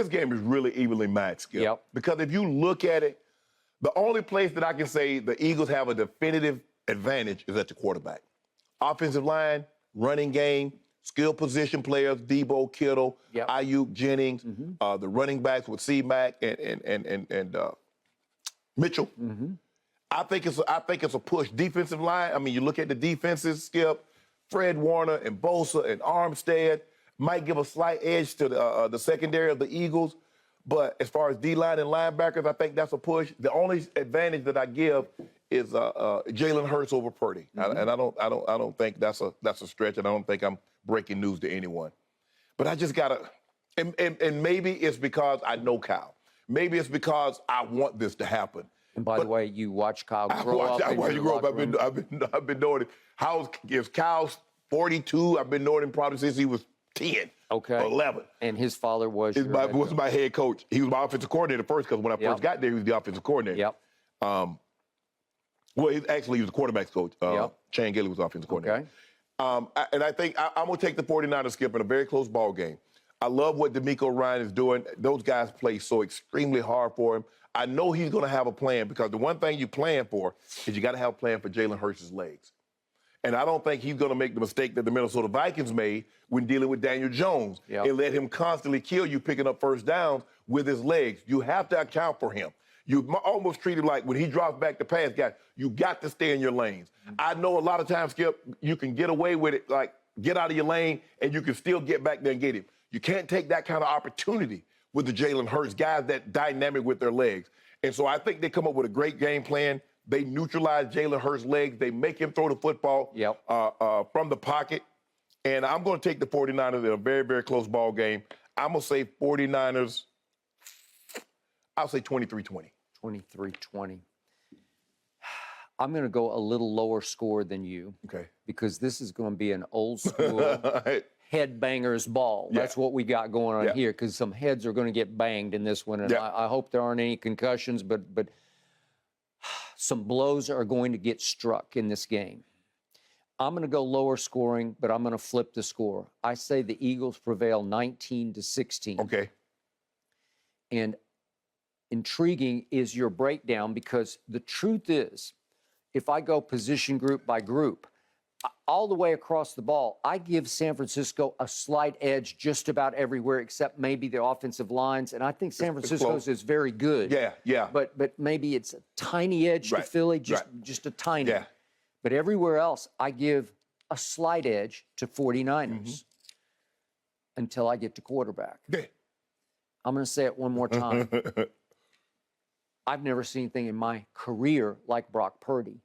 This game is really evenly matched, Skip. Yep. Because if you look at it, the only place that I can say the Eagles have a definitive advantage is at the quarterback. Offensive line, running game, skill position players, Deebo, Kittle, Yep. Ayuk, Jennings, the running backs with C-Mac and Mitchell. I think it's a push. Defensive line, I mean, you look at the defenses, Skip, Fred Warner and Bosa and Armstead might give a slight edge to the secondary of the Eagles. But as far as D-line and linebackers, I think that's a push. The only advantage that I give is Jalen Hurts over Purdy, and I don't think that's a stretch, and I don't think I'm breaking news to anyone. But I just gotta, and maybe it's because I know Kyle. Maybe it's because I want this to happen. And by the way, you watch Kyle grow up. I watch you grow up. I've been knowing it. Kyle's 42. I've been knowing him probably since he was 10. Okay. Or 11. And his father was was my head coach. He was my offensive coordinator first, because when I first got there, he was the offensive coordinator. Yep. Well, he was the quarterback's coach. Chan Gailey was the offensive coordinator. Okay. And I think I'm going to take the 49ers, Skip, in a very close ball game. I love what D'Amico Ryan is doing. Those guys play so extremely hard for him. I know he's going to have a plan, because the one thing you plan for is you got to have a plan for Jalen Hurts' legs. And I don't think he's going to make the mistake that the Minnesota Vikings made when dealing with Daniel Jones. Yep. And let him constantly kill you picking up first downs with his legs. You have to account for him. You almost treat him like when he drops back to pass, guys, you got to stay in your lanes. I know a lot of times, Skip, you can get away with it, like get out of your lane, and you can still get back there and get him. You can't take that kind of opportunity with the Jalen Hurts, guys that dynamic with their legs. And so I think they come up with a great game plan. They neutralize Jalen Hurts' legs. They make him throw the football from the pocket. And I'm going to take the 49ers in a very, very close ball game. I'm going to say 49ers, I'll say 23-20. 23-20. I'm going to go a little lower score than you. Okay. Because this is going to be an old school headbanger's ball. That's what we got going on here, because some heads are going to get banged in this one. And I hope there aren't any concussions, but some blows are going to get struck in this game. I'm going to go lower scoring, but I'm going to flip the score. I say the Eagles prevail 19-16. Okay. And intriguing is your breakdown, because the truth is, if I go position group by group, all the way across the ball, I give San Francisco a slight edge just about everywhere except maybe the offensive lines. And I think San Francisco's is very good. Yeah. But maybe it's a tiny edge to Philly, just a tiny. Yeah. But everywhere else, I give a slight edge to 49ers until I get to quarterback. Yeah. I'm going to say it one more time. I've never seen anything in my career like Brock Purdy.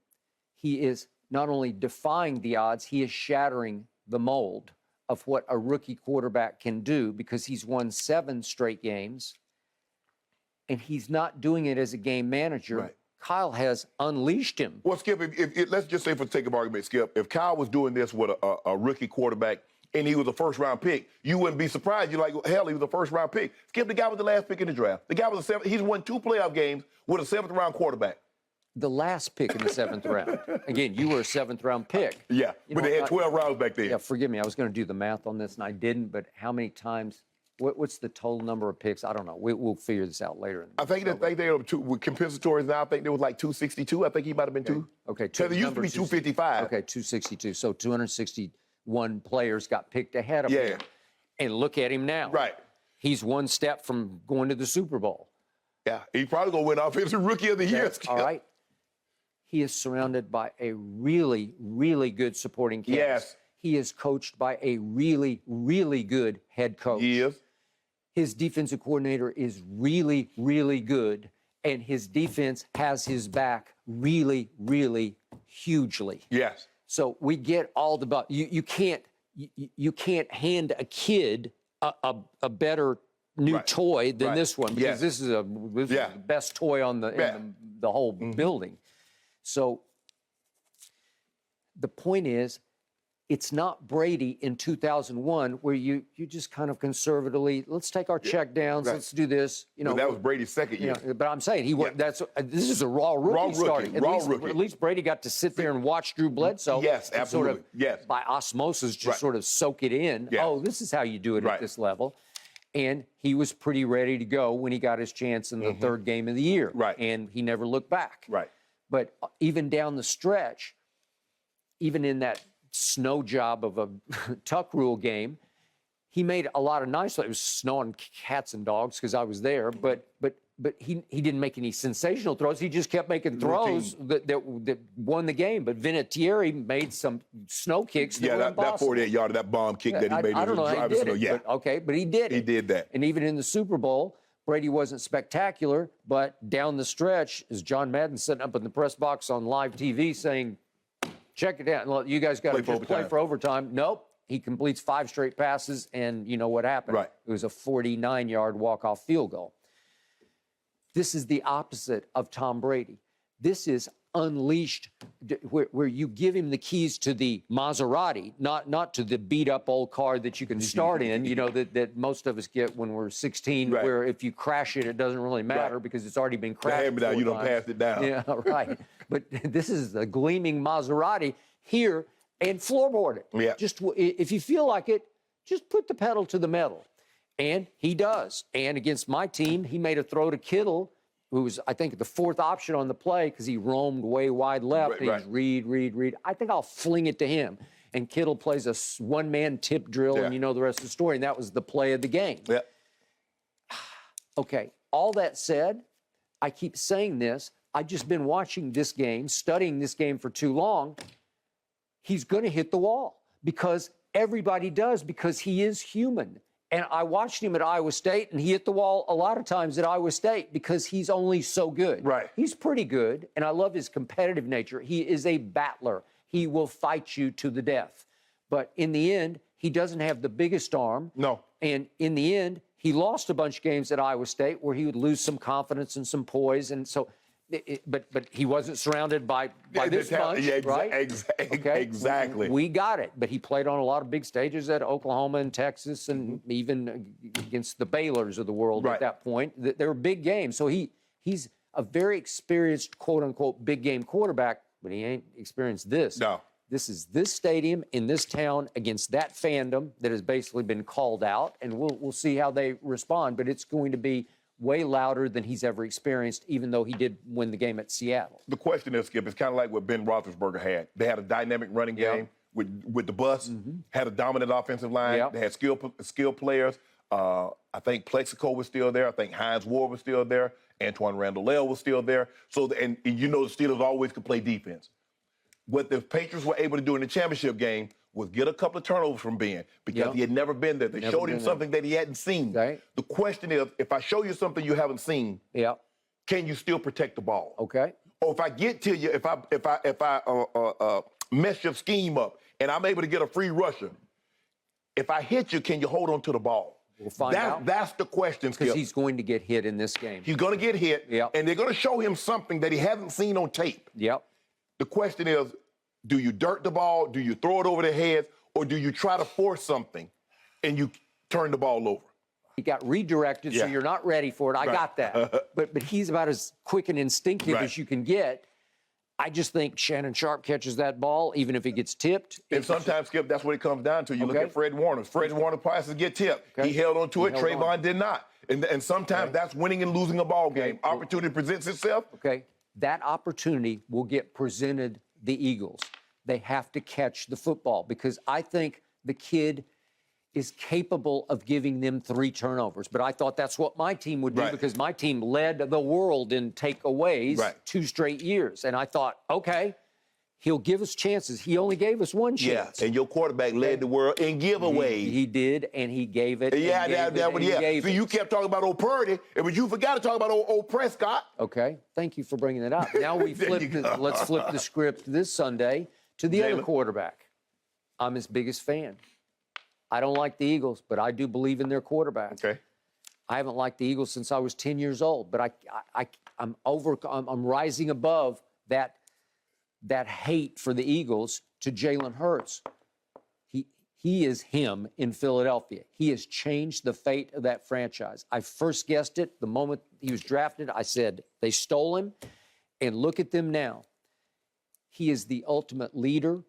He is not only defying the odds, he is shattering the mold of what a rookie quarterback can do, because he's won 7 straight games, and he's not doing it as a game manager. Right. Kyle has unleashed him. Well, Skip, if let's just say for the sake of argument, Skip, if Kyle was doing this with a rookie quarterback and he was a first-round pick, you wouldn't be surprised. You're like, hell, he was a first-round pick. Skip, the guy was the last pick in the draft. The guy was he's won 2 playoff games with a 7th-round quarterback. The last pick in the 7th round. Again, you were a 7th-round pick. Yeah, but they had 12 rounds back then. Yeah, forgive me. I was going to do the math on this, and I didn't. But how many times? What's the total number of picks? I don't know. We'll figure this out later. I think they were with compensatories now. I think there was like 262. I think he might have been 2. Okay. Because it used to be 255. Okay, 262. So 261 players got picked ahead of him. And look at him now. Right. He's one step from going to the Super Bowl. Yeah, he's probably going to win Offensive Rookie of the Year. All right. He is surrounded by a really, really good supporting cast. Yes. He is coached by a really, really good head coach. He is. His defensive coordinator is really, really good, and his defense has his back really, really hugely. Yes. So we get all the you can't hand a kid a better new toy than this one, because this is the best toy on in the whole building. So the point is, it's not Brady in 2001 where you just kind of conservatively, let's take our check downs, let's do this. You know, that was Brady's second year. But I'm saying this is a raw rookie starting. At least Brady got to sit there and watch Drew Bledsoe. Yes, absolutely. Sort of, by osmosis, just sort of soak it in. Yes. Oh, this is how you do it at this level. And he was pretty ready to go when he got his chance in the third game of the year. Right. And he never looked back. Right. But even down the stretch, even in that snow job of a tuck rule game, he made a lot of nice. It was snowing cats and dogs because I was there, but he didn't make any sensational throws. He just kept making throws that won the game. But Vinatieri made some snow kicks. That 48-yarder, that bomb kick that he made. I don't know how he did it. Yeah. But he did it. He did that. And even in the Super Bowl, Brady wasn't spectacular, but down the stretch, is John Madden sitting up in the press box on live TV saying, check it out. You guys got to play for overtime. Nope. He completes 5 straight passes, and you know what happened. Right. It was a 49-yard walk-off field goal. This is the opposite of Tom Brady. This is unleashed, where you give him the keys to the Maserati, not to the beat-up old car that you can start in, that most of us get when we're 16, where if you crash it, it doesn't really matter because it's already been crashed. You don't pass it down. Yeah, right. But this is a gleaming Maserati here, and floorboard it. Yeah. Just if you feel like it, just put the pedal to the metal. And he does. And against my team, he made a throw to Kittle, who was, I think, the 4th option on the play because he roamed way wide left. He's read. I think I'll fling it to him. And Kittle plays a one-man tip drill, and you know the rest of the story. And that was the play of the game. Yeah. Okay, all that said, I keep saying this. I've just been watching this game, studying this game for too long. He's going to hit the wall because everybody does, because he is human. And I watched him at Iowa State, and he hit the wall a lot of times at Iowa State because he's only so good. Right. He's pretty good, and I love his competitive nature. He is a battler. He will fight you to the death. But in the end, he doesn't have the biggest arm. No. And in the end, he lost a bunch of games at Iowa State where he would lose some confidence and some poise. And so, but he wasn't surrounded by this bunch, right? Okay. Exactly. We got it. But he played on a lot of big stages at Oklahoma and Texas, and even against the Baylors of the world at that point. They were big games. So he's a very experienced, quote-unquote, big game quarterback, but he ain't experienced this. No. This is this stadium in this town against that fandom that has basically been called out, and we'll see how they respond. But it's going to be way louder than he's ever experienced, even though he did win the game at Seattle. The question is, Skip, it's kind of like what Ben Roethlisberger had. They had a dynamic running game with the bus, had a dominant offensive line. They had skilled players. I think Plexico was still there. I think Hines Ward was still there. Antoine Randall was still there. So, and you know the Steelers always could play defense. What the Patriots were able to do in the championship game was get a couple of turnovers from Ben because he had never been there. They showed him something that he hadn't seen. Right. The question is, if I show you something you haven't seen, can you still protect the ball? Okay. Or if I get to you, if I mess your scheme up and I'm able to get a free rusher, if I hit you, can you hold on to the ball? We'll find out. That's the question, Skip. Because he's going to get hit in this game. He's going to get hit, and they're going to show him something that he hasn't seen on tape. Yep. The question is, do you dirt the ball, do you throw it over their heads, or do you try to force something and you turn the ball over? He got redirected, so you're not ready for it. I got that. but he's about as quick and instinctive as you can get. I just think Shannon Sharpe catches that ball, even if it gets tipped. And sometimes, Skip, that's what it comes down to. You look at Fred Warner. Fred Warner passes get tipped. He held on to it. Trayvon did not. And sometimes that's winning and losing a ball game. Opportunity presents itself. Okay. That opportunity will get presented the Eagles. They have to catch the football because I think the kid is capable of giving them 3 turnovers. But I thought that's what my team would do because my team led the world in takeaways 2 straight years. And I thought, okay, he'll give us chances. He only gave us 1 chance. And your quarterback led the world in giveaways. He did, and he gave it. So you kept talking about old Purdy, but you forgot to talk about old Prescott. Okay, thank you for bringing that up. Now let's flip the script this Sunday to the other quarterback. I'm his biggest fan. I don't like the Eagles, but I do believe in their quarterback. Okay. I haven't liked the Eagles since I was 10 years old, but I'm rising above that hate for the Eagles to Jalen Hurts. He is him in Philadelphia. He has changed the fate of that franchise. I first guessed it the moment he was drafted. I said, they stole him, and look at them now. He is the ultimate leader.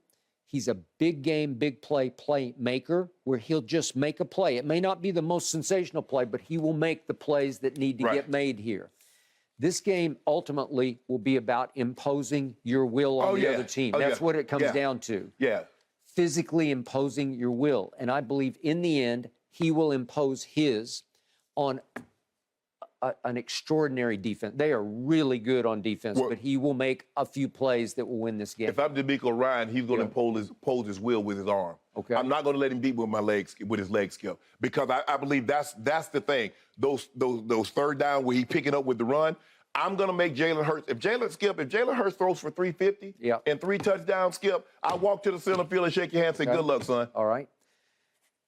He's a big game, big play maker where he'll just make a play. It may not be the most sensational play, but he will make the plays that need to get made here. This game ultimately will be about imposing your will on the other team. That's what it comes down to. Yeah. Physically imposing your will. And I believe in the end, he will impose his on an extraordinary defense. They are really good on defense, but he will make a few plays that will win this game. If I'm DeMeco Ryan, he's going to impose his will with his arm. Okay. I'm not going to let him beat with his leg skill, because I believe that's the thing. Those third down where he's picking up with the run, I'm going to make Jalen Hurts. If Jalen Hurts throws for 350 and 3 touchdowns, Skip, I walk to the center field and shake your hand and say, good luck, son. All right.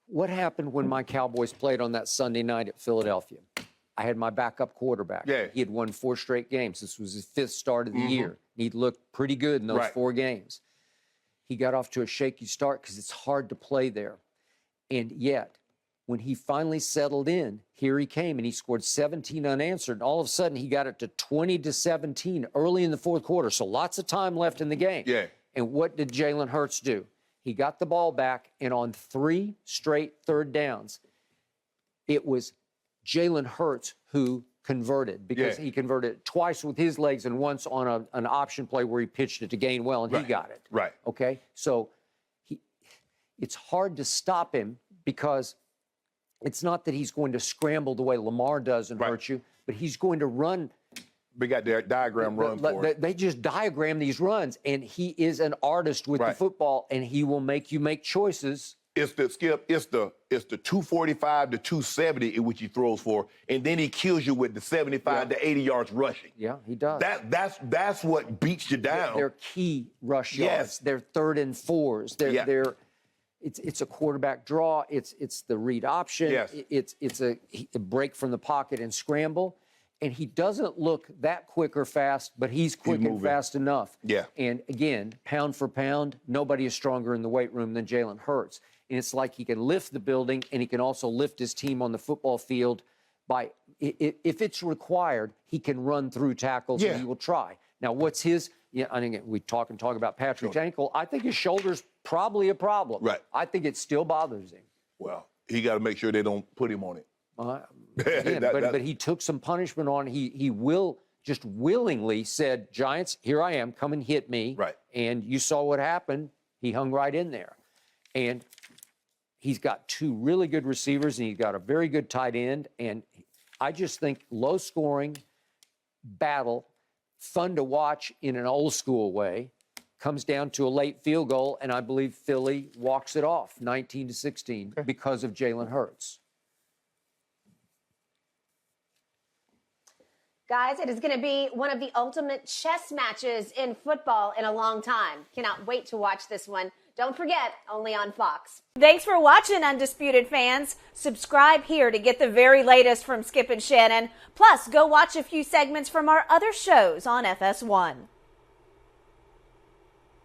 What happened when my Cowboys played on that Sunday night at Philadelphia? I had my backup quarterback. Yeah. He had won 4 straight games. This was his 5th start of the year. He'd looked pretty good in those 4 games. He got off to a shaky start because it's hard to play there. And yet, when he finally settled in, here he came, and he scored 17 unanswered. And all of a sudden, he got it to 20-17 early in the 4th quarter. So lots of time left in the game. Yeah. And what did Jalen Hurts do? He got the ball back, and on 3 straight third downs, it was Jalen Hurts who converted, because he converted twice with his legs and once on an option play where he pitched it to Gainwell, and he got it. Right. Okay? So it's hard to stop him, because it's not that he's going to scramble the way Lamar does and hurt you, but he's going to run. We got their diagram run for it. They just diagram these runs, and he is an artist with the football, and he will make you make choices. It's the 245 to 270 in which he throws for, and then he kills you with the 75 to 80 yards rushing. Yeah, he does. That's what beats you down. They're key rush yards. They're 3rd and 4s. It's a quarterback draw. It's the read option. Yes. It's a break from the pocket and scramble. And he doesn't look that quick or fast, but he's quick and fast enough. Yeah. And again, pound for pound, nobody is stronger in the weight room than Jalen Hurts. And it's like he can lift the building, and he can also lift his team on the football field by, if it's required, he can run through tackles, and he will try. Now, what's his? I think we talk about Patrick's ankle. I think his shoulder's probably a problem. Right. I think it still bothers him. Well, he got to make sure they don't put him on it. Again, but he took some punishment on. He just willingly said, Giants, here I am, come and hit me. Right. And you saw what happened. He hung right in there. And he's got 2 really good receivers, and he's got a very good tight end. And I just think low-scoring battle, fun to watch in an old-school way, comes down to a late field goal, and I believe Philly walks it off 19-16 because of Jalen Hurts. Guys, it is going to be one of the ultimate chess matches in football in a long time. Cannot wait to watch this one. Don't forget, only on Fox. Thanks for watching, Undisputed fans. Subscribe here to get the very latest from Skip and Shannon. Plus, go watch a few segments from our other shows on FS1.